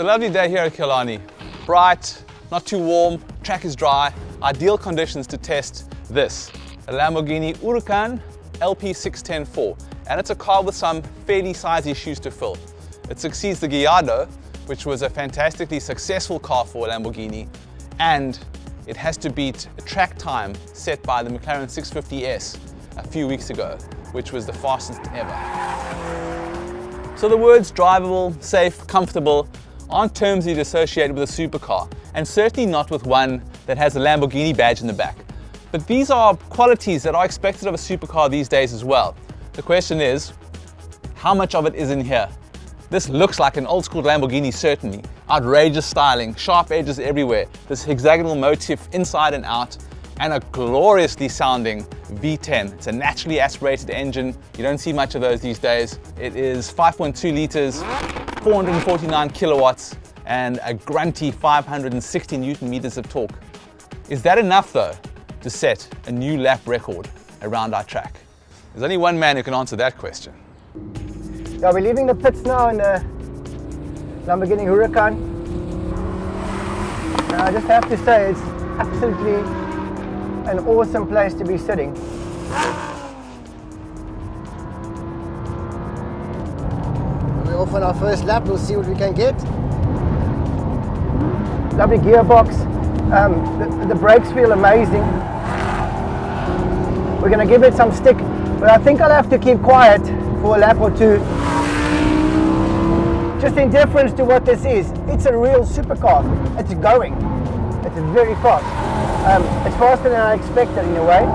a lovely day here at Killarney. Bright, not too warm, track is dry, ideal conditions to test this, a Lamborghini Huracán LP6104, and it's a car with some fairly sizey shoes to fill. It succeeds the Gallardo, which was a fantastically successful car for a Lamborghini, and it has to beat a track time set by the McLaren 650S a few weeks ago, which was the fastest ever. So the words drivable, safe, comfortable aren't terms you'd associate with a supercar, and certainly not with one that has a Lamborghini badge in the back. But these are qualities that are expected of a supercar these days as well. The question is, how much of it is in here? This looks like an old school Lamborghini, certainly. Outrageous styling, sharp edges everywhere, this hexagonal motif inside and out, and a gloriously sounding V10. It's a naturally aspirated engine. You don't see much of those these days. It is 5.2 liters, 449 kilowatts, and a grunty 560 Newton meters of torque. Is that enough though to set a new lap record around our track? There's only one man who can answer that question. Yeah, we're leaving the pits now in the Lamborghini Huracán. And I just have to say, it's absolutely an awesome place to be sitting. We're off on our first lap, we'll see what we can get. Lovely gearbox, the brakes feel amazing. We're going to give it some stick, but I think I'll have to keep quiet for a lap or two. Just in deference to what this is, it's a real supercar. It's going. It's very fast. It's faster than I expected in a way.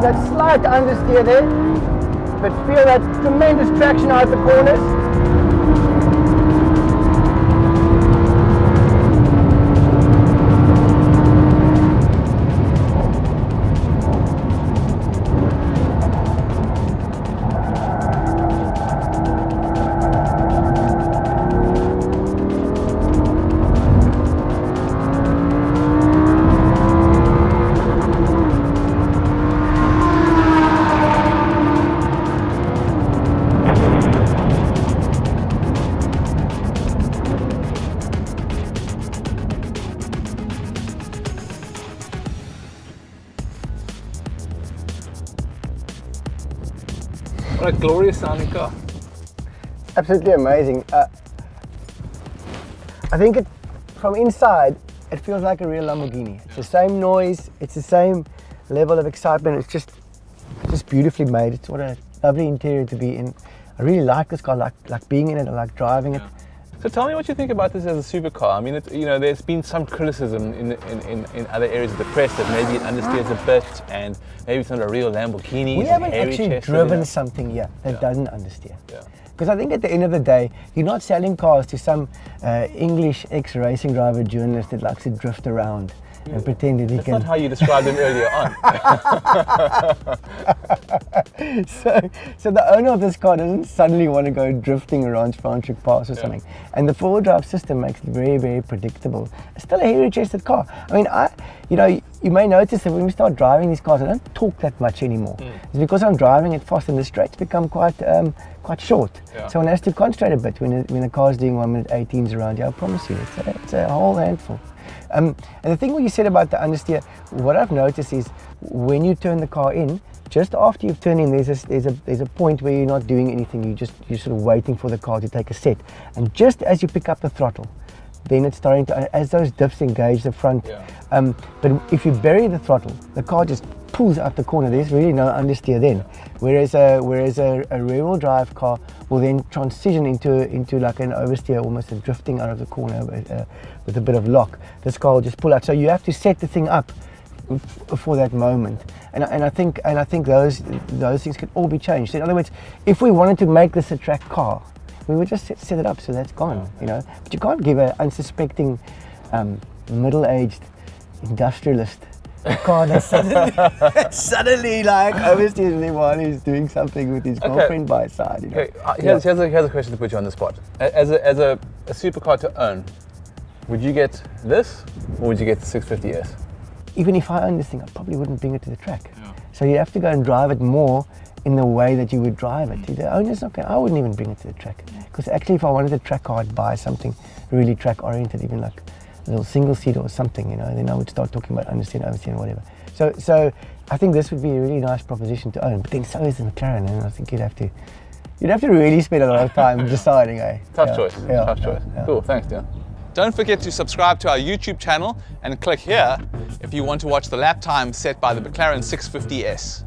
That slight understeer there, but feel that tremendous traction out the corners. What a glorious sounding car. Absolutely amazing. I think from inside, it feels like a real Lamborghini. It's the same noise, it's the same level of excitement. It's just beautifully made. It's what a lovely interior to be in. I really like this car, like being in it, I like driving it. So tell me what you think about this as a supercar. I mean, there's been some criticism in other areas of the press that maybe it understeers a bit and maybe it's not a real Lamborghini. We haven't actually driven something yet that doesn't understeer. Because I think at the end of the day, you're not selling cars to some English ex-racing driver journalist that likes to drift around and pretend that he That's can. not how you described him earlier on. So the owner of this car doesn't suddenly want to go drifting around Franschhoek Pass or something. And the four-wheel drive system makes it very, very predictable. It's still a heritage-tested car. I mean, you may notice that when we start driving these cars, I don't talk that much anymore. It's because I'm driving it fast and the straights become quite short. So one has to concentrate a bit when the car's doing 1:18s around here. I promise you, it's a whole handful. And the thing what you said about the understeer, what I've noticed is when you turn the car in, just after you've turned in, there's a point where you're not doing anything. You're sort of waiting for the car to take a set, and just as you pick up the throttle, then it's starting to, as those dips engage the front. But if you bury the throttle, the car just pulls out the corner. There's really no understeer then. Whereas a rear-wheel drive car will then transition into like an oversteer, almost a drifting out of the corner with a bit of lock. This car will just pull out. So you have to set the thing up for that moment. And I think those things can all be changed. So in other words, if we wanted to make this a track car, we would just set it up so that's gone, you know. But you can't give an unsuspecting middle-aged industrialist a car that suddenly like oversteers him while he's doing something with his girlfriend by his side. You know? Okay, here's a question to put you on the spot. As a supercar to own, would you get this or would you get the 650S? Even if I owned this thing, I probably wouldn't bring it to the track. So you have to go and drive it more in the way that you would drive it. The owner's not going, I wouldn't even bring it to the track. Because actually if I wanted a track car, I'd buy something really track oriented, even like a little single seater or something, you know, then I would start talking about understeer, oversteer and whatever. So I think this would be a really nice proposition to own, but then so is the McLaren, and I think you'd have to really spend a lot of time deciding, eh? Tough choice. Cool, thanks, Dion. Don't forget to subscribe to our YouTube channel and click here if you want to watch the lap time set by the McLaren 650S.